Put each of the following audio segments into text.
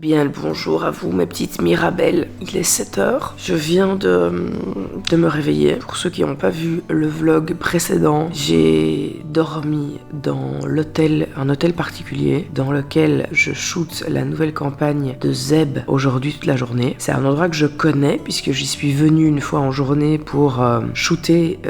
Bien le bonjour à vous mes petites mirabelles, il est 7h, je viens de me réveiller. Pour ceux qui n'ont pas vu le vlog précédent, j'ai dormi dans un hôtel particulier dans lequel je shoot la nouvelle campagne de Zeb aujourd'hui toute la journée. C'est un endroit que je connais puisque j'y suis venue une fois en journée pour shooter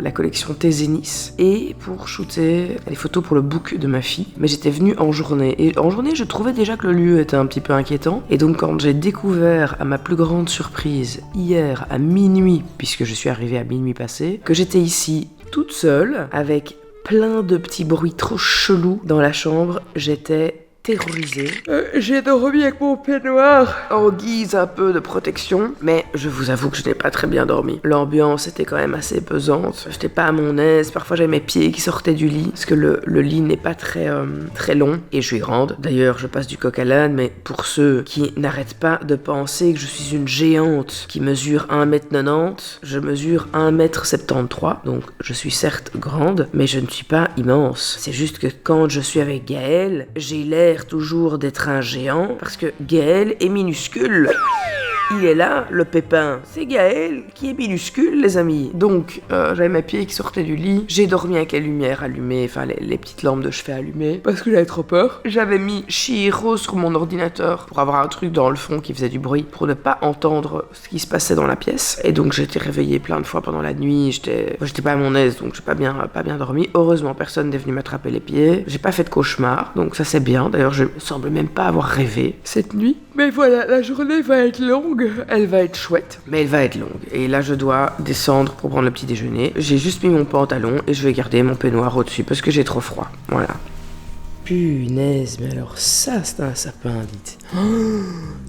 la collection Tézénis et pour shooter les photos pour le book de ma fille. Mais j'étais venue en journée et en journée je trouvais déjà que le lieu était un petit peu inquiétant et donc quand j'ai découvert à ma plus grande surprise hier à minuit, puisque je suis arrivée à minuit passé, que j'étais ici toute seule avec plein de petits bruits trop chelous dans la chambre, j'étais terrorisée. J'ai dormi avec mon peignoir en guise un peu de protection, mais je vous avoue que je n'ai pas très bien dormi. L'ambiance était quand même assez pesante, j'étais pas à mon aise, parfois j'avais mes pieds qui sortaient du lit, parce que le lit n'est pas très long, et je suis grande. D'ailleurs, je passe du coq à l'âne, mais pour ceux qui n'arrêtent pas de penser que je suis une géante qui mesure 1m90, je mesure 1m73, donc je suis certes grande, mais je ne suis pas immense. C'est juste que quand je suis avec Gaël, j'ai l'air toujours d'être un géant parce que Gaël est minuscule. Il est là, le pépin. C'est Gaël qui est minuscule, les amis. Donc, j'avais mes pieds qui sortaient du lit. J'ai dormi avec les lumières allumées, enfin les petites lampes de chevet allumées, parce que j'avais trop peur. J'avais mis Chihiro sur mon ordinateur pour avoir un truc dans le fond qui faisait du bruit, pour ne pas entendre ce qui se passait dans la pièce. Et donc, j'ai été réveillée plein de fois pendant la nuit. J'étais pas à mon aise, donc j'ai pas bien dormi. Heureusement, personne n'est venu m'attraper les pieds. J'ai pas fait de cauchemar, donc ça c'est bien. D'ailleurs, je semble même pas avoir rêvé cette nuit. Mais voilà, la journée va être longue, elle va être chouette, mais elle va être longue. Et là, je dois descendre pour prendre le petit déjeuner. J'ai juste mis mon pantalon et je vais garder mon peignoir au-dessus parce que j'ai trop froid. Voilà. Punaise, mais alors ça, c'est un sapin, dites. Oh,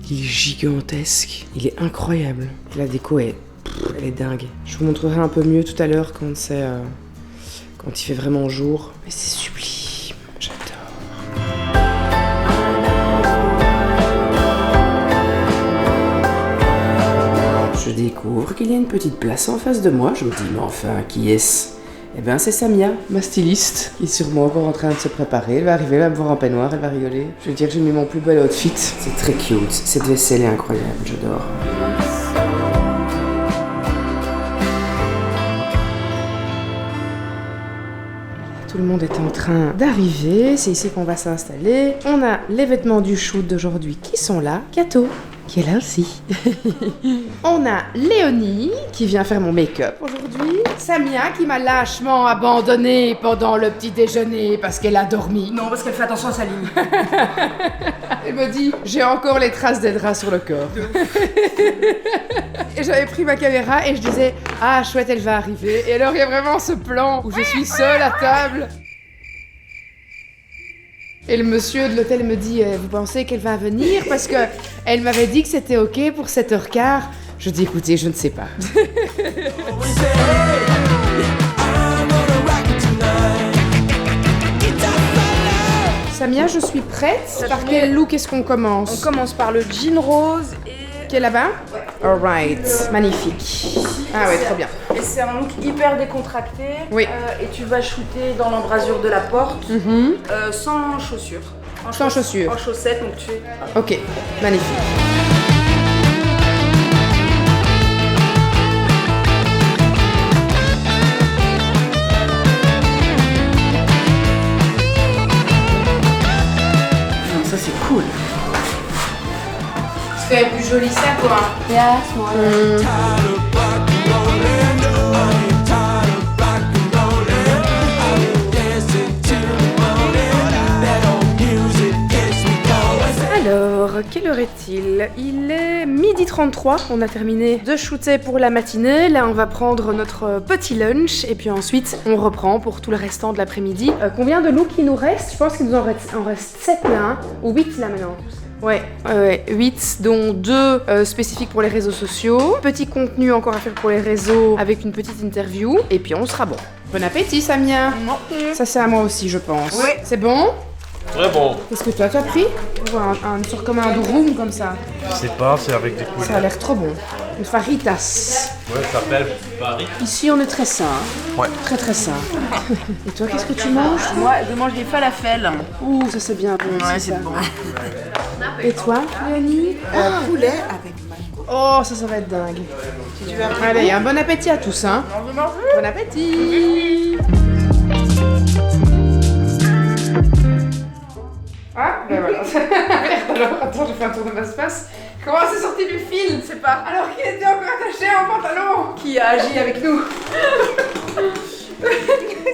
il est gigantesque, il est incroyable. La déco elle est dingue. Je vous montrerai un peu mieux tout à l'heure quand il fait vraiment jour. Mais c'est sublime. Je découvre qu'il y a une petite place en face de moi. Je me dis, mais enfin, qui est-ce? Eh bien, c'est Samia, ma styliste, qui est sûrement encore en train de se préparer. Elle va arriver, elle va me voir en peignoir, elle va rigoler. Je veux dire que j'ai mis mon plus bel outfit. C'est très cute. Cette vaisselle est incroyable, j'adore. Tout le monde est en train d'arriver. C'est ici qu'on va s'installer. On a les vêtements du shoot d'aujourd'hui qui sont là. Kato, qui est là aussi. On a Léonie, qui vient faire mon make-up aujourd'hui. Samia, qui m'a lâchement abandonnée pendant le petit déjeuner parce qu'elle a dormi. Non, parce qu'elle fait attention à sa ligne. Elle me dit, j'ai encore les traces des draps sur le corps. Et j'avais pris ma caméra et je disais, ah chouette, elle va arriver. Et alors il y a vraiment ce plan où je suis seule à table. Et le monsieur de l'hôtel me dit, vous pensez qu'elle va venir? Parce que elle m'avait dit que c'était ok pour 7h15. Je dis, écoutez, je ne sais pas. Samia, je suis prête. Par quel look est-ce qu'on commence? On commence par le jean rose et... Qui est là-bas? Alright, magnifique. Ah ouais, trop bien. Et c'est un look hyper décontracté. Oui. Et tu vas shooter dans l'embrasure de la porte, sans chaussures. Sans chaussures. En chaussettes, donc tu fais... Ok, magnifique. Ça c'est cool. C'est quand même plus joli ça quoi. Ja, smaller. Alors, quelle heure est-il? Il est 12h33, on a terminé de shooter pour la matinée. Là, on va prendre notre petit lunch et puis ensuite, on reprend pour tout le restant de l'après-midi. Combien de looks il nous reste? Je pense qu'il nous en reste 7 là, hein, ou 8 là maintenant. Ouais, 8, dont 2 spécifiques pour les réseaux sociaux. Petit contenu encore à faire pour les réseaux avec une petite interview. Et puis on sera bon. Bon appétit, Samia. Non. Ça, c'est à moi aussi, je pense. Oui. C'est bon? Très bon. Qu'est-ce que toi, tu as pris? Une sorte comme un room comme ça. Je sais pas, c'est avec des couleurs. Ça a l'air trop bon. Une faritas. Ouais, ça s'appelle Paris. Ici, on est très sain. Ouais. Très très sain. Et toi, qu'est-ce que tu manges? Moi, je mange des falafels. Ouh, ça c'est bien bon. Ouais, aussi, c'est ça. bon. Et toi, Léonie? Poulet avec mango. Oh, ça va être dingue. Allez, un bon appétit à tous, hein. Bon appétit. Ah, ben voilà. Merde alors, attends, j'ai fait un tour de passe-passe. Comment c'est sorti du fil? Je sais pas. Alors qu'il était encore attaché à un pantalon. Qui a agi avec nous?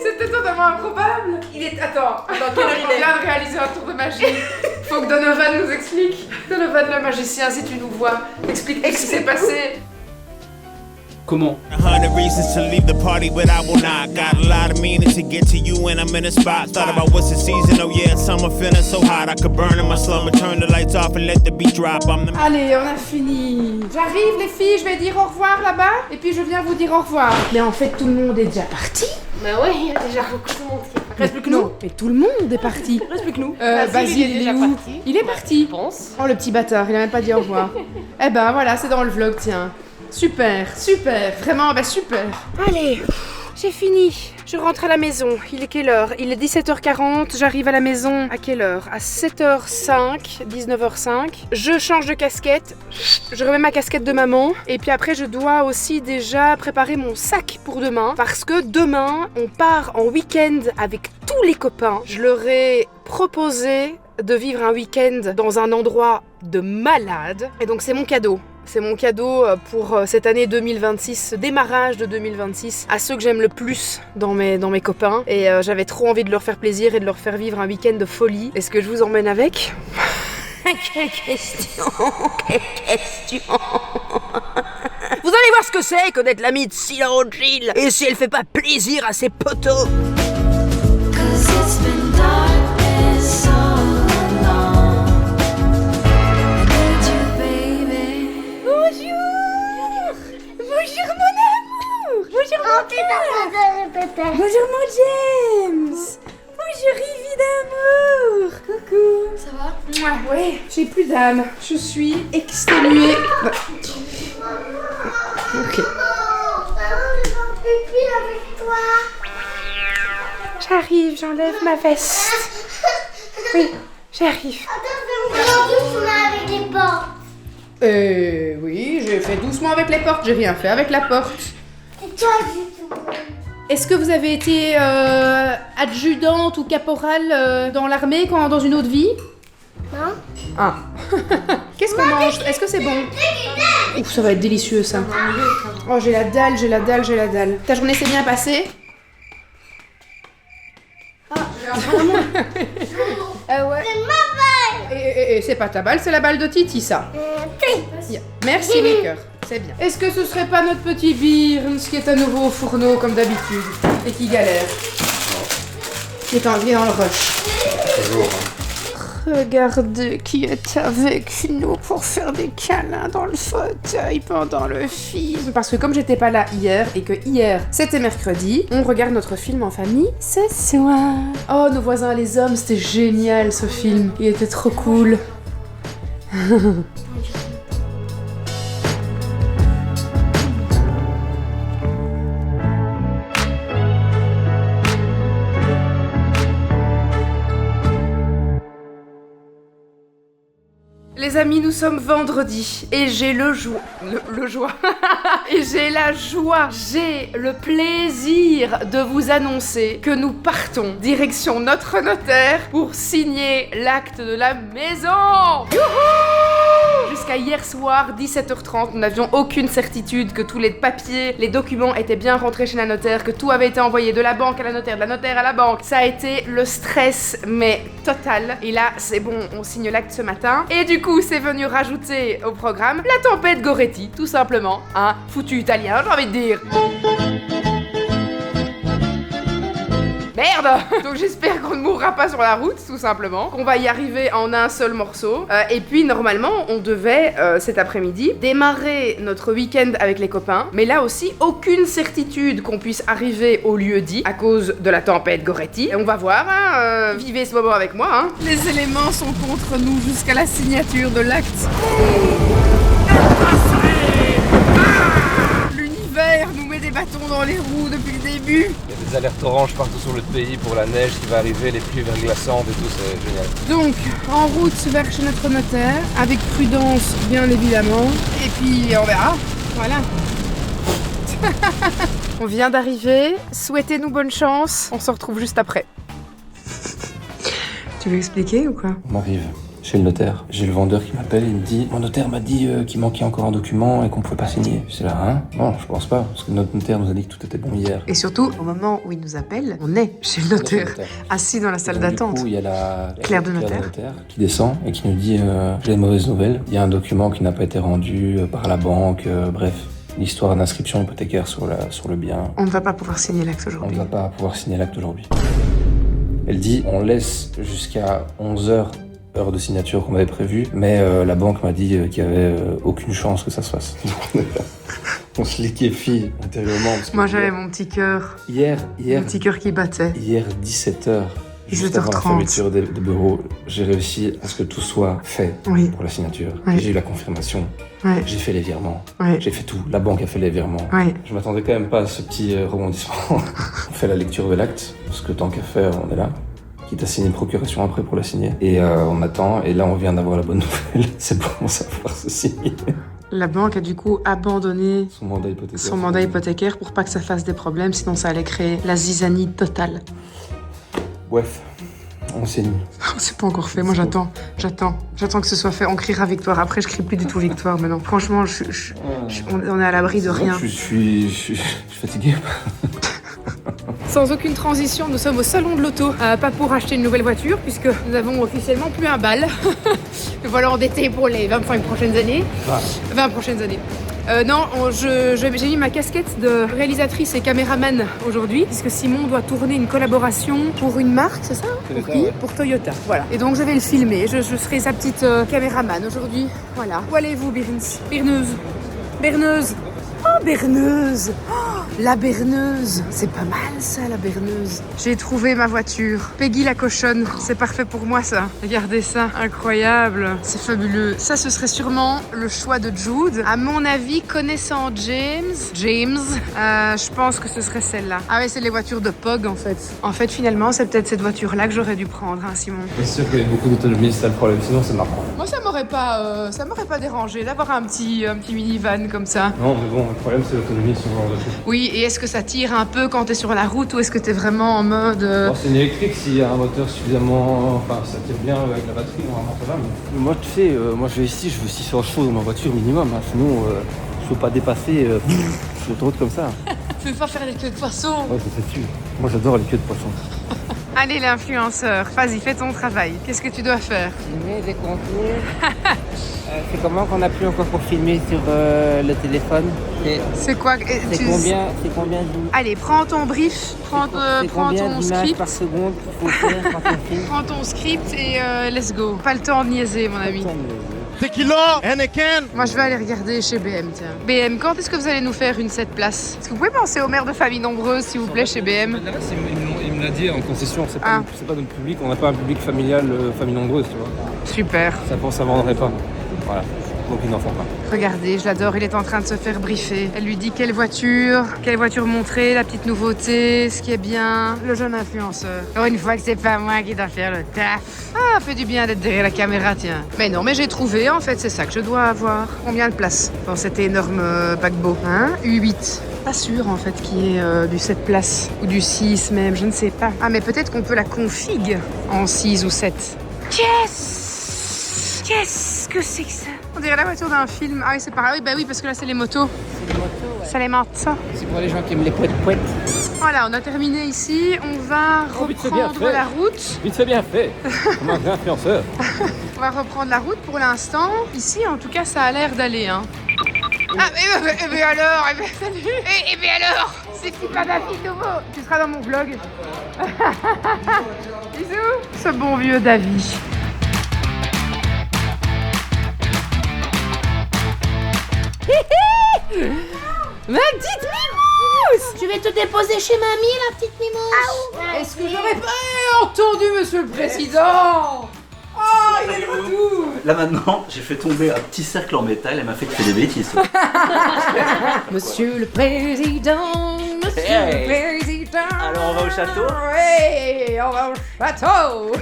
C'était totalement improbable. Il est... Attends, quelle heure il est? on vient de réaliser un tour de magie. Faut que Donovan nous explique. Donovan le magicien, si tu nous vois, explique ce qui s'est passé. Comment? 100 reasons to leave the party, but I will not. Got a lot of meaning to get to you, and I'm in a spot. Thought about what's the season, oh yeah, summer feeling so hot. I could burn in my slumber, turn the lights off and let the beat drop. I'm the Allez, on a fini. J'arrive les filles, je vais dire au revoir là-bas, et puis je viens vous dire au revoir. Mais en fait, tout le monde est déjà parti. Bah ouais, il y a déjà beaucoup de monde qui est parti. Reste plus que nous. Non, mais tout le monde est parti. Reste plus que nous. Basile, il est il est déjà où? parti. Il est parti. Je pense. Oh, le petit bâtard, il a même pas dit au revoir. Eh ben voilà, c'est dans le vlog, tiens. Super, super, vraiment, bah super. Allez, j'ai fini. Je rentre à la maison. Il est quelle heure? Il est 17h40. J'arrive à la maison à quelle heure? À 7h05, 19h05. Je change de casquette. Je remets ma casquette de maman. Et puis après, je dois aussi déjà préparer mon sac pour demain. Parce que demain, on part en week-end avec tous les copains. Je leur ai proposé de vivre un week-end dans un endroit de malade. Et donc, c'est mon cadeau. C'est mon cadeau pour cette année 2026, ce démarrage de 2026, à ceux que j'aime le plus dans mes copains. Et j'avais trop envie de leur faire plaisir et de leur faire vivre un week-end de folie. Est-ce que je vous emmène avec? Quelle question? Quelle question? Vous allez voir ce que c'est que d'être l'ami de Silo Jill. Et si elle fait pas plaisir à ses potos. Bonjour mon amour. Bonjour mon cœur. Bonjour mon James. Bonjour Ivy d'amour. Coucou. Ça va? Oui, j'ai plus d'âme. Je suis exténuée. Ok. J'arrive, j'enlève ma veste. Oui, j'arrive. avec les portes. Oui, j'ai fait doucement avec les portes, j'ai rien fait avec la porte. C'est toi du tout. Est-ce que vous avez été adjudante ou caporale dans l'armée dans une autre vie? Non. Ah. Qu'est-ce qu'on mange? Est-ce que c'est bon? Ouf, ça va être délicieux ça. Oh, j'ai la dalle, j'ai la dalle, j'ai la dalle. Ta journée s'est bien passée? Ouais. C'est ma balle. Et c'est pas ta balle, c'est la balle de Titi ça. Bien. Merci les cœurs, c'est bien. Est-ce que ce serait pas notre petit Birns qui est à nouveau au fourneau comme d'habitude et qui galère? Qui est dans le rush. Toujours. Regardez qui est avec nous pour faire des câlins dans le fauteuil pendant le film. Parce que comme j'étais pas là hier et que hier c'était mercredi, on regarde notre film en famille ce soir. Oh, Nos voisins les hommes, c'était génial ce film. Il était trop cool. Les amis, nous sommes vendredi et j'ai le joie et j'ai la joie, j'ai le plaisir de vous annoncer que nous partons direction notre notaire pour signer l'acte de la maison. Youhou! Jusqu'à hier soir, 17h30, nous n'avions aucune certitude que tous les papiers, les documents étaient bien rentrés chez la notaire, que tout avait été envoyé de la banque à la notaire, de la notaire à la banque. Ça a été le stress, mais total. Et là, c'est bon, on signe l'acte ce matin. Et du coup, c'est venu rajouter au programme la tempête Goretti, tout simplement. Un foutu italien, j'ai envie de dire. Merde! Donc j'espère qu'on ne mourra pas sur la route, tout simplement. Qu'on va y arriver en un seul morceau. Et puis normalement, on devait, cet après-midi, démarrer notre week-end avec les copains. Mais là aussi, aucune certitude qu'on puisse arriver au lieu dit à cause de la tempête Goretti. Et on va voir, hein, vivez ce moment avec moi. Hein. Les éléments sont contre nous jusqu'à la signature de l'acte. bâtons dans les roues depuis le début. Il y a des alertes oranges partout sur le pays pour la neige qui va arriver, les pluies verglaçantes et tout, c'est génial. Donc, en route vers chez notre notaire, avec prudence bien évidemment, et puis on verra, voilà. On vient d'arriver, souhaitez-nous bonne chance, on se retrouve juste après. Tu veux expliquer ou quoi? On arrive chez le notaire. J'ai le vendeur qui m'appelle, il me dit « Mon notaire m'a dit qu'il manquait encore un document et qu'on pouvait pas signer. » C'est là, hein? Non, je pense pas, parce que notre notaire nous a dit que tout était bon hier. Et surtout, au moment où il nous appelle, on est chez le notaire, assis dans la salle d'attente. Du coup, il y a la Claire de notaire qui descend et qui nous dit j'ai une mauvaise nouvelle. Il y a un document qui n'a pas été rendu par la banque, bref. L'histoire d'inscription hypothécaire sur le bien. On ne va pas pouvoir signer l'acte aujourd'hui. On ne va pas pouvoir signer l'acte aujourd'hui. Elle dit on laisse jusqu'à 11h, heure de signature qu'on avait prévue, mais la banque m'a dit qu'il n'y avait aucune chance que ça se fasse. On se liquéfie intérieurement. Moi j'avais mon petit cœur. Hier, mon petit cœur qui battait. Hier, 17h. Juste avant la fermeture des bureaux, j'ai réussi à ce que tout soit fait pour la signature. Oui. J'ai eu la confirmation. Oui. J'ai fait les virements. Oui. J'ai fait tout. La banque a fait les virements. Oui. Je m'attendais quand même pas à ce petit rebondissement. On fait la lecture de l'acte, parce que tant qu'à faire, on est là. Quitte à signer une procuration après pour la signer. Et on attend, et là on vient d'avoir la bonne nouvelle. C'est bon, ça va pouvoir se signer. La banque a du coup abandonné son mandat hypothécaire pour pas que ça fasse des problèmes, sinon ça allait créer la zizanie totale. Bref, on signe. C'est pas encore fait, moi j'attends que ce soit fait. On criera victoire, après je crie plus du tout victoire maintenant. Franchement, on est à l'abri de rien. Je suis fatigué. Sans aucune transition, nous sommes au salon de l'auto, pas pour acheter une nouvelle voiture, puisque nous avons officiellement plus un bal. Nous voilà endettés pour les 25 prochaines années. 20 prochaines années. Non, j'ai mis ma casquette de réalisatrice et caméraman aujourd'hui, puisque Simon doit tourner une collaboration pour une marque, c'est ça? Pour qui? Pour Toyota, voilà. Et donc je vais le filmer, je serai sa petite caméraman aujourd'hui, voilà. Où allez-vous, Berneuse? Oh, Berneuse! Oh, la berneuse! C'est pas mal ça, la berneuse. J'ai trouvé ma voiture. Peggy la cochonne. C'est parfait pour moi ça. Regardez ça, incroyable. C'est fabuleux. Ça, ce serait sûrement le choix de Jude. À mon avis, connaissant James, je pense que ce serait celle-là. Ah ouais, c'est les voitures de Pog en fait. En fait, finalement, c'est peut-être cette voiture-là que j'aurais dû prendre, hein, Simon. C'est sûr qu'il y a beaucoup d'autonomie, c'est ça le problème. Sinon, c'est marrant. Moi, ça m'aurait pas dérangé d'avoir un petit minivan comme ça. Non, mais bon. Le problème, c'est l'autonomie de ce genre de truc. Oui, et est-ce que ça tire un peu quand t'es sur la route ou est-ce que t'es vraiment en mode... Bon, c'est une électrique, s'il y a un moteur suffisamment... Enfin, ça tire bien avec la batterie, normalement ça va. Mais... Moi, tu sais, moi je veux 600 chevaux dans ma voiture minimum. Hein. Sinon, je peux pas dépasser sur l'autoroute comme ça. Tu peux pas faire des queues de poisson. Ouais, c'est sûr. Moi, j'adore les queues de poisson. Allez, l'influenceur, vas-y, fais ton travail. Qu'est-ce que tu dois faire? Filmer des contours. C'est comment qu'on n'a plus encore pour filmer sur le téléphone? C'est quoi? C'est combien de... Allez, prends ton brief, prends ton script. Par seconde qu'il faut faire quand on filme? Prends ton script et let's go. Pas le temps de niaiser, mon ami. Tequila, Anakin. Moi, je vais aller regarder chez BM, tiens. BM, quand est-ce que vous allez nous faire une 7 places? Est-ce que vous pouvez penser aux mères de famille nombreuses, s'il vous plaît, chez BM? Il me l'a dit en concession, c'est pas notre public, on n'a pas un public familial, famille nombreuse, tu vois. Super. Ça vendrait pas. Voilà. Donc ils n'en font pas. Regardez, je l'adore, il est en train de se faire briefer. Elle lui dit quelle voiture montrer, la petite nouveauté, ce qui est bien. Le jeune influenceur. Alors une fois que c'est pas moi qui dois faire le taf. Ah, fait du bien d'être derrière la caméra, tiens. Mais non, mais j'ai trouvé, en fait, c'est ça que je dois avoir. Combien de places dans cet énorme paquebot? Hein? U8. Pas sûr, en fait, qu'il y ait du 7 places. Ou du 6 même, je ne sais pas. Ah, mais peut-être qu'on peut la config en 6 ou 7. Qu'est-ce que c'est que ça? On dirait la voiture d'un film. Ah oui, c'est pareil. Oui, parce que là, c'est les motos. C'est les motos, ouais. Ça les mente, ça. C'est pour les gens qui aiment les poètes. Voilà, on a terminé ici. On va reprendre la route. Vite fait, bien fait. Comme un vrai influenceur. On va reprendre la route pour l'instant. Ici, en tout cas, ça a l'air d'aller, hein. Ah, mais alors, salut. Et alors, c'est qui pas David nouveau? Tu seras dans mon vlog. Bisous. Ce bon vieux David. Ma petite mimousse! Je vais te déposer chez mamie, la petite mimousse. Est-ce que j'aurais pas entendu, monsieur le président? Oh il est de retour. Là maintenant, j'ai fait tomber un petit cercle en métal et m'a fait créer des bêtises. Monsieur le Président, Monsieur Hey. le Président. Alors on va au château? Oui, on va au château.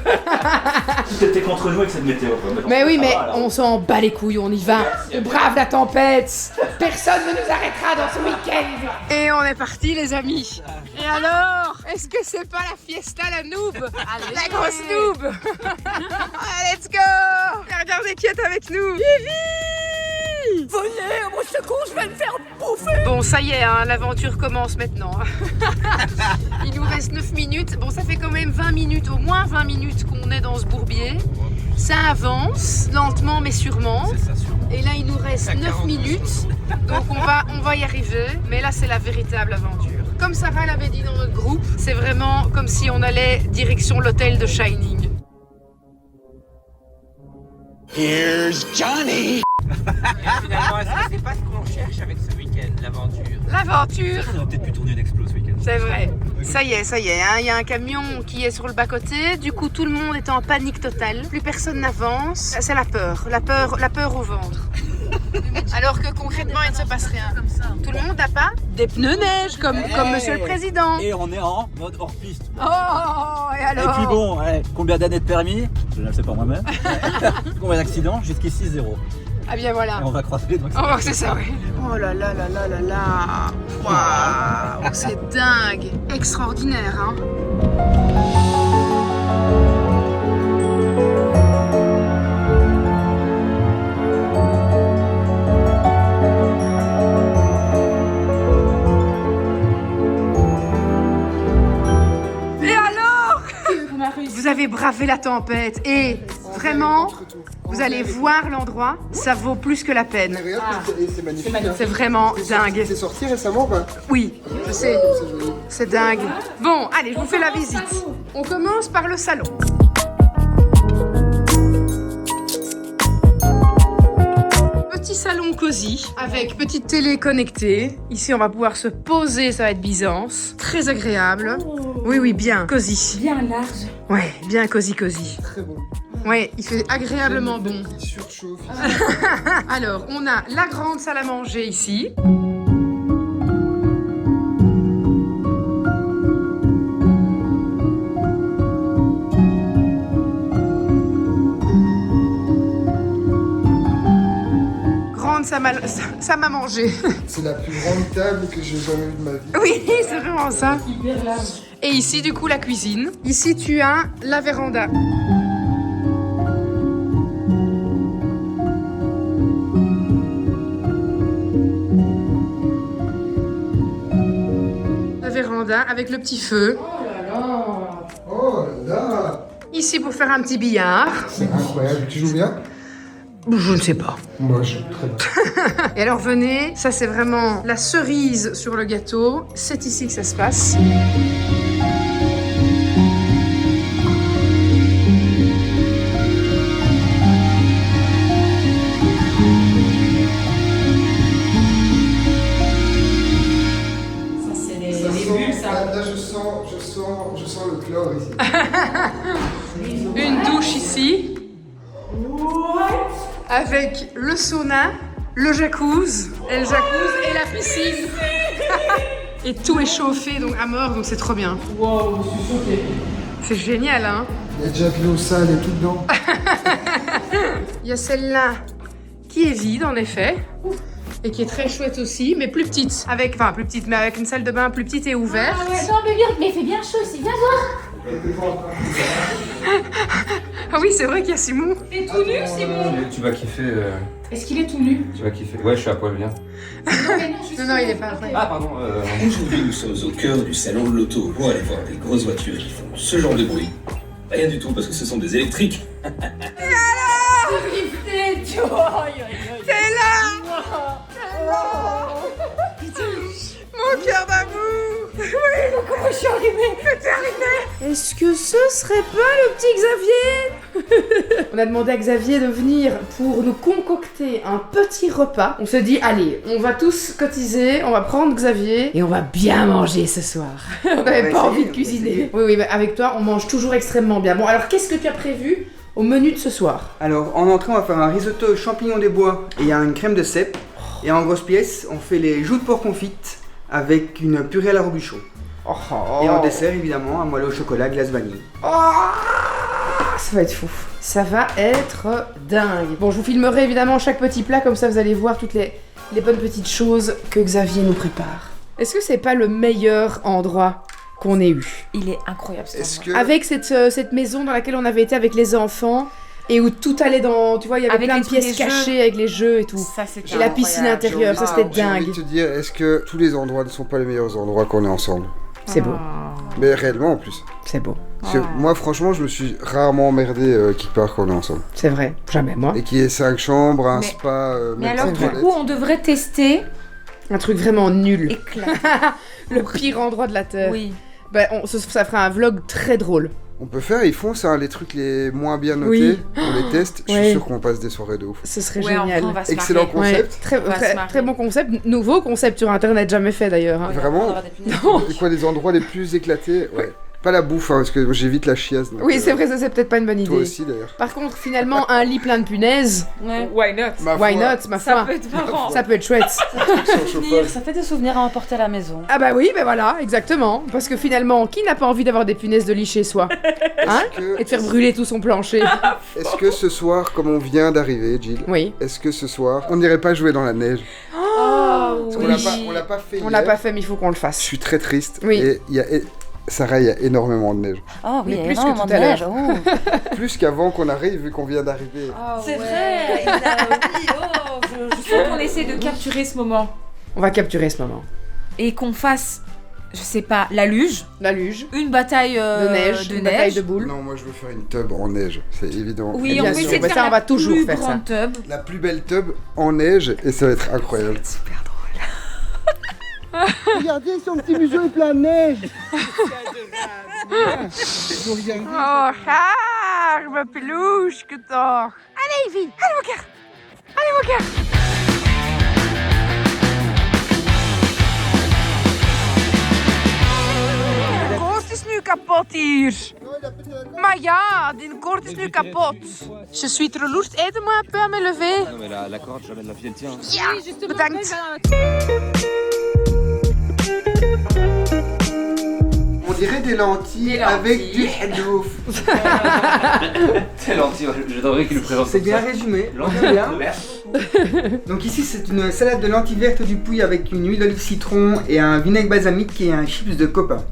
Tout était contre nous avec cette météo. Quoi. Mais oui, Ça mais va, alors. on s'en bat les couilles, on y va. On brave la tempête. Personne ne nous arrêtera dans ce week-end. Et on est parti, les amis. Et alors, est-ce que c'est pas la fiesta, la noob? La grosse noob. Allez, let's go. Et regardez qui est avec nous. Vivi. Venez, au secours, je vais me faire bouffer. Bon, ça y est, hein, l'aventure commence maintenant. Il nous reste 9 minutes. Bon, ça fait quand même 20 minutes, au moins 20 minutes qu'on est dans ce bourbier. Ça avance, lentement mais sûrement. Et là, il nous reste 9 minutes. Donc on va y arriver. Mais là, c'est la véritable aventure. Comme Sarah l'avait dit dans notre groupe, c'est vraiment comme si on allait direction l'hôtel de Shining. Here's Johnny! Finalement, est-ce que c'est pas ce qu'on cherche avec ce week-end, l'aventure? L'aventure. On aurait peut-être pu tourner une explo ce week-end. C'est vrai. Ça y est, hein. Il y a un camion qui est sur le bas-côté. Du coup, tout le monde est en panique totale. Plus personne n'avance. C'est la peur au ventre. Alors que concrètement, il ne se passe rien. Tout le monde n'a pas des pneus neige comme Monsieur le Président. Et on est en mode hors-piste. Oh, et alors? Et puis bon, ouais, combien d'années de permis? Je ne le sais pas moi-même. Combien d'accidents? Jusqu'ici 0. Ah bien voilà. Et on va croiser les doigts. Oh, c'est ça, oui. Oh là là là là là là. Waouh, c'est dingue. Extraordinaire, hein. Et alors? Vous avez bravé la tempête et vraiment, vous allez voir l'endroit, ça vaut plus que la peine. Mais regarde, c'est magnifique. Hein. C'est vraiment dingue. C'est sorti récemment ou pas? Oui, je sais. C'est dingue. Bon, allez, je vous fais la visite. On commence par le salon. Petit salon cosy, avec petite télé connectée. Ici, on va pouvoir se poser, ça va être Byzance. Très agréable. Oui, oui, bien cosy. Bien large. Ouais, bien cosy. Très bon. Ouais, il fait agréablement bon. Il surchauffe. Alors, on a la grande salle à manger ici. Grande salle à manger. C'est la plus grande table que j'ai jamais vue de ma vie. Oui, c'est vraiment ça. Hyper large. Et ici, du coup, la cuisine. Ici, tu as la véranda. La véranda avec le petit feu. Oh là! Ici, pour faire un petit billard. C'est incroyable. Tu joues bien? Je ne sais pas. Moi, je joue très bien. Et alors, venez, ça, c'est vraiment la cerise sur le gâteau. C'est ici que ça se passe. Là, je sens le chlore ici. Une douche ici. Avec le sauna, le jacuzzi, et la piscine. Et tout est chauffé donc à mort, donc c'est trop bien. Wow, je suis choquée. C'est génial, hein? Il y a déjà de l'eau sale et tout dedans. Il y a celle-là qui est vide en effet. Et qui est très chouette aussi, mais plus petite. Avec une salle de bain plus petite et ouverte. Ah ouais, non, mais il fait bien chaud ici, viens voir. Ah oui, c'est vrai qu'il y a Simon. T'es tout nu, Simon? Tu vas kiffer. Est-ce qu'il est tout nu? Tu vas kiffer. Ouais, je suis à poil, bien. Non, il est pas prêt. Ah, pardon. Aujourd'hui, nous sommes au cœur du salon de l'auto pour aller voir des grosses voitures qui font ce genre de bruit. Rien du tout, parce que ce sont des électriques. T'es là! Mon cœur d'amour! Oui, comment je suis arrivée? T'es arrivée! Est-ce que ce serait pas le petit Xavier? On a demandé à Xavier de venir pour nous concocter un petit repas. On s'est dit, allez, on va tous cotiser, on va prendre Xavier et on va bien manger ce soir. On n'avait pas envie de cuisiner. Oui, mais avec toi, on mange toujours extrêmement bien. Bon, alors qu'est-ce que tu as prévu au menu de ce soir? Alors, en entrée, on va faire un risotto champignons des bois et il y a une crème de cèpe. Et en grosse pièce, on fait les joues de porc confites avec une purée à la robuchon. Et en dessert, évidemment, un moelleux au chocolat, glace vanille. Ça va être fou. Ça va être dingue. Bon, je vous filmerai évidemment chaque petit plat, comme ça vous allez voir toutes les bonnes petites choses que Xavier nous prépare. Est-ce que c'est pas le meilleur endroit qu'on ait eu? Il est incroyable cet endroit. Avec cette maison dans laquelle on avait été avec les enfants et où tout allait dans... Tu vois, il y avait plein de pièces cachées avec les jeux et tout. Ça, c'était et la piscine intérieure, ça c'était J'ai envie dingue. de te dire, est-ce que tous les endroits ne sont pas les meilleurs endroits qu'on est ensemble? C'est beau. Mais réellement en plus. C'est beau. Parce que moi franchement je me suis rarement emmerdé quelque part quand on est ensemble. C'est vrai, jamais moi. Et qu'il y ait 5 chambres, un spa, mais alors du coup on devrait tester un truc vraiment nul. Éclatant. Le pire endroit de la Terre. Oui. Bah, ça fera un vlog très drôle. On peut faire, ils font ça, les trucs les moins bien notés, Oui. on les teste, je suis sûr qu'on passe des soirées de ouf. Ce serait génial. On va se Excellent marrer. concept. Très bon concept, nouveau concept sur internet, jamais fait d'ailleurs. Hein. Vraiment. C'est quoi les endroits les plus éclatés? Ouais. Pas la bouffe, hein, parce que j'évite la chiasse. Donc, oui, c'est vrai, ça c'est peut-être pas une bonne idée. Toi aussi d'ailleurs. Par contre, finalement, un lit plein de punaises. Ouais. Why not? Why not, ma foi. Ça peut être marrant. Ça peut être chouette. Ça fait des souvenirs à emporter à la maison. Ah bah oui, bah voilà, exactement. Parce que finalement, qui n'a pas envie d'avoir des punaises de lit chez soi, hein? Et de faire brûler tout son plancher. Est-ce que ce soir, comme on vient d'arriver, Jill, oui. Est-ce que ce soir, on n'irait pas jouer dans la neige? Oh, oui. On l'a pas fait. On l'a pas fait, mais il faut qu'on le fasse. Je suis très triste. Oui. Et il y a Sarah, il y a énormément de neige. Oh oui, mais plus que tout à l'heure. Plus qu'avant qu'on arrive, vu qu'on vient d'arriver. Oh, c'est vrai. Je sens qu'on essaie de capturer ce moment. On va capturer ce moment. Et qu'on fasse, je sais pas, la luge. La luge. Une bataille de neige. Une bataille de boules. Non, moi je veux faire une tub en neige, c'est évident. Oui, on peut essayer de faire on va toujours plus faire grande ça. tub. La plus belle tub en neige et ça va être incroyable. Ça va être super drôle. Regardez, son petit museau est plein de neige. Oh, charme, peluche, que toch. Allez, Evie, allez mon cœur. Allez mon cœur. De koord is nu kapot hier. Maar ja, die koord is nu kapot. Je suis trop lourd, aide-moi un peu à me lever. Non mais la corde, jamais de la vie elle tient. Ja, bedankt. On dirait des lentilles avec du hadouf. C'est lentilles, j'adorerais qu'il le présente. C'est bien résumé. Bien. Donc ici c'est une salade de lentilles vertes du Puy avec une huile d'olive citron et un vinaigre balsamique et un chips de copain.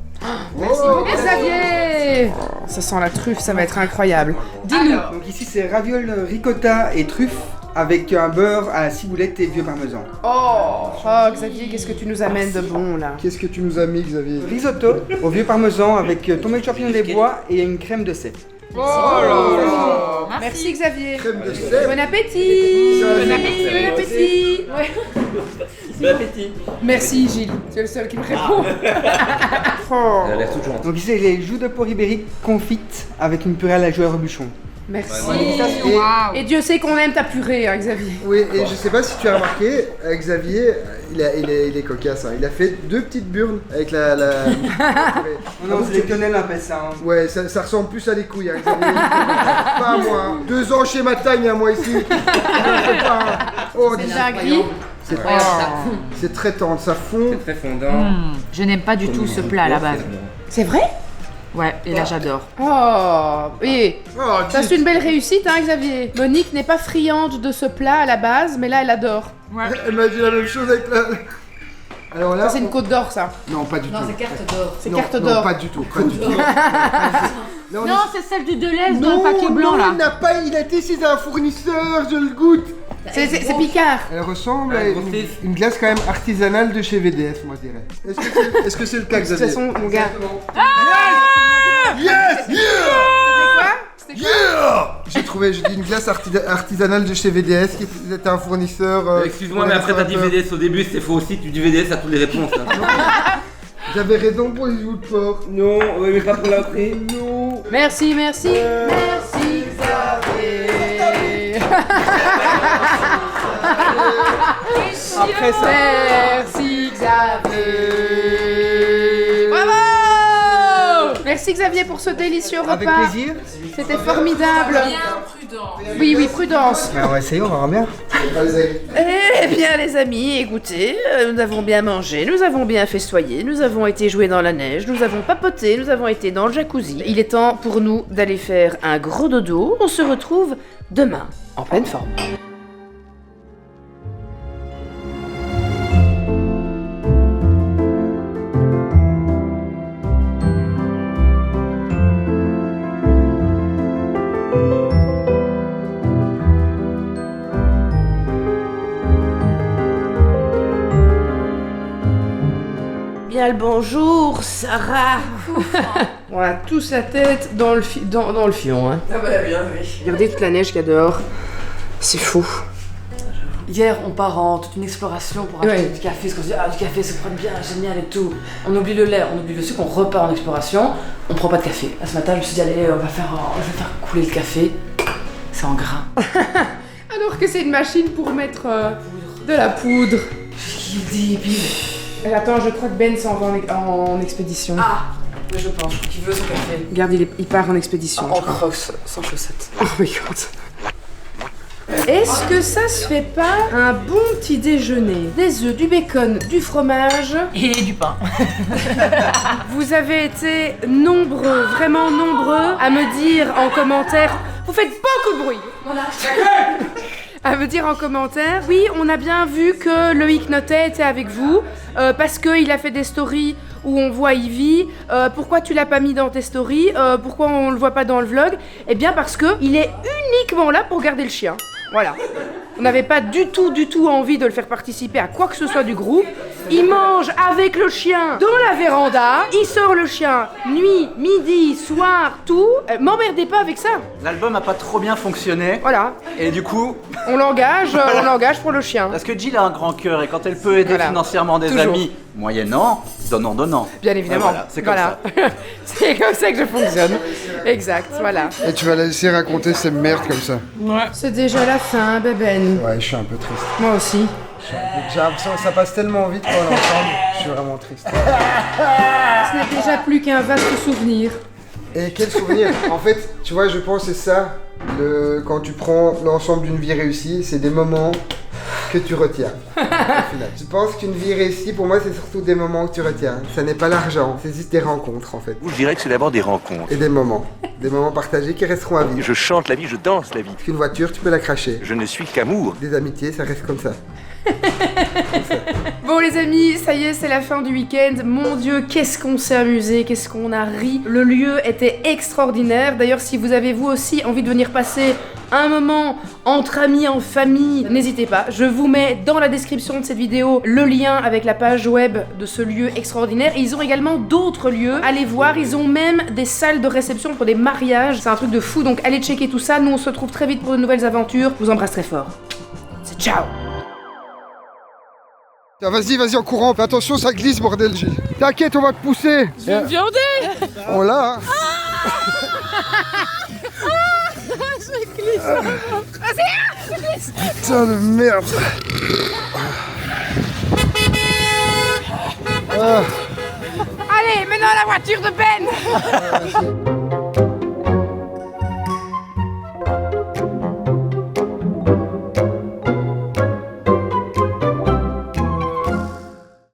Merci beaucoup Xavier. Ça sent la truffe, ça va être incroyable. Dis-nous. Donc ici c'est ravioles ricotta et truffes avec un beurre à la ciboulette et vieux parmesan. Oh Xavier, qu'est-ce que tu nous amènes de bon là? Qu'est-ce que tu nous as mis, Xavier? Risotto au vieux parmesan avec tomates champignons des bois et une crème de cèpe. Oh là là. Merci Xavier. Crème de cèpe. Bon appétit. Bon appétit, bon appétit. Ouais. Bon appétit. Merci Gilles, tu es le seul qui me répond. Elle a l'air toute gentille. Donc ici c'est les joues de porc ibérique confites avec une purée à la joue à rebuchon. Merci. Et Et Dieu sait qu'on aime ta purée, hein, Xavier. Oui, et je sais pas si tu as remarqué, Xavier, il est cocasse. Hein. Il a fait 2 petites burnes avec la Non, c'est des quenelles, on appelle ça. Hein. Ouais, ça ressemble plus à des couilles, hein, Xavier. Pas à moi. Hein. 2 ans chez Matagne, hein, moi ici. Oh, C'est dingue. c'est très tendre, ça fond. C'est très fondant. Je n'aime pas du tout ce plat à la base. C'est vrai? Ouais, et là j'adore. Oh, et Oh, ça c'est une belle réussite, hein, Xavier. Monique n'est pas friande de ce plat à la base, mais là elle adore. Elle m'a dit la même chose avec la... Alors là, Ça c'est une côte d'or, ça. Non, pas du tout. c'est carte d'or. C'est Non, carte non, d'or. pas du tout, pas du tout. Là, on Non, est- c'est celle du Deleuze dans le paquet blanc non, là. il n'a pas, il a été chez un fournisseur, je le goûte. C'est Picard. Elle ressemble à une glace quand même artisanale de chez VDF, moi je dirais. Est-ce que c'est le cas, De toute Xavier? façon, mon gars. Yes! Yeah! C'était quoi? Yeah! J'ai dit une glace artisanale de chez VDS qui était un fournisseur. Excuse-moi, mais après t'as dit VDS au début, c'est faux aussi, tu dis VDS à toutes les réponses. Hein. J'avais raison pour les joues de porc. Non, ouais, mais pas pour l'après. Non. Merci, merci. Merci, Xavier. Après ça. Merci, Xavier. Bravo! Merci Xavier pour ce délicieux repas. Avec plaisir. C'était formidable. Oui, prudence. On va essayer, on verra bien. Eh bien les amis, écoutez, nous avons bien mangé, nous avons bien festoyé, nous avons été jouer dans la neige, nous avons papoté, nous avons été dans le jacuzzi. Il est temps pour nous d'aller faire un gros dodo. On se retrouve demain, en pleine forme. Bien le bonjour, Sarah. On a tous la tête dans le fion. Hein. Ah bah bien, oui. Regardez toute la neige qu'il y a dehors. C'est fou. Hier, on part en toute une exploration pour acheter du café, parce qu'on se dit ah du café, ça prend bien, génial et tout. On oublie le lait, on oublie le sucre, on repart en exploration, on prend pas de café. Là, ce matin, je me suis dit allez, je vais faire couler le café. C'est en grain. Alors que c'est une machine pour mettre de la poudre. Qui débile. Attends, je crois que Ben s'en va en expédition. Ah, mais je pense qu'il veut son café. Regarde, il part en expédition. En crocs, sans chaussettes. Oh my god. Est-ce que ça se fait pas un bon petit déjeuner? Des œufs, du bacon, du fromage et du pain. Vous avez été nombreux, vraiment nombreux, à me dire en commentaire. Vous faites beaucoup de bruit. Voilà. À me dire en commentaire, oui, on a bien vu que Loïc Notet était avec vous, parce qu'il a fait des stories où on voit Ivy. Pourquoi tu l'as pas mis dans tes stories? Pourquoi on le voit pas dans le vlog? Eh bien parce que il est uniquement là pour garder le chien. Voilà. On n'avait pas du tout envie de le faire participer à quoi que ce soit du groupe. Il mange avec le chien dans la véranda. Il sort le chien nuit, midi, soir, tout. M'emmerdez pas avec ça. L'album a pas trop bien fonctionné. Voilà. Et du coup... On l'engage pour le chien. Parce que Jill a un grand cœur et quand elle peut aider financièrement des amis, moyennant, donnant. Bien évidemment. Voilà, c'est comme ça. C'est comme ça que je fonctionne. Exact, voilà. Et tu vas la laisser raconter ces merdes comme ça. Ouais. C'est déjà la fin, Bébène. Ouais, je suis un peu triste. Moi aussi. J'ai l'impression que ça passe tellement vite quand on est ensemble. Je suis vraiment triste. Ce n'est déjà plus qu'un vaste souvenir. Et quel souvenir. En fait, tu vois, je pense que c'est ça. Quand tu prends l'ensemble d'une vie réussie, c'est des moments que tu retiens. Au final. Je pense qu'une vie réussie, pour moi, c'est surtout des moments que tu retiens. Ça n'est pas l'argent, c'est juste des rencontres, en fait. Je dirais que c'est d'abord des rencontres. Et des moments. Des moments partagés qui resteront à vie. Je chante la vie, je danse la vie. Parce qu'une voiture, tu peux la cracher. Je ne suis qu'amour. Des amitiés, ça reste comme ça. Bon les amis, ça y est, c'est la fin du week-end. Mon Dieu, qu'est-ce qu'on s'est amusé, qu'est-ce qu'on a ri. Le lieu était extraordinaire. D'ailleurs, si vous avez vous aussi envie de venir passer un moment entre amis, en famille, n'hésitez pas. Je vous mets dans la description de cette vidéo le lien avec la page web de ce lieu extraordinaire. Et ils ont également d'autres lieux. Allez voir, ils ont même des salles de réception pour des mariages. C'est un truc de fou, donc allez checker tout ça. Nous, on se retrouve très vite pour de nouvelles aventures. Je vous embrasse très fort. C'est ciao. Tiens, vas-y, en courant. Fais attention, ça glisse, bordel. T'inquiète, on va te pousser. Je vais me viander. On l'a. Hein. Je glisse. Vas-y, je glisse. Putain de merde. Allez, maintenant la voiture de Ben.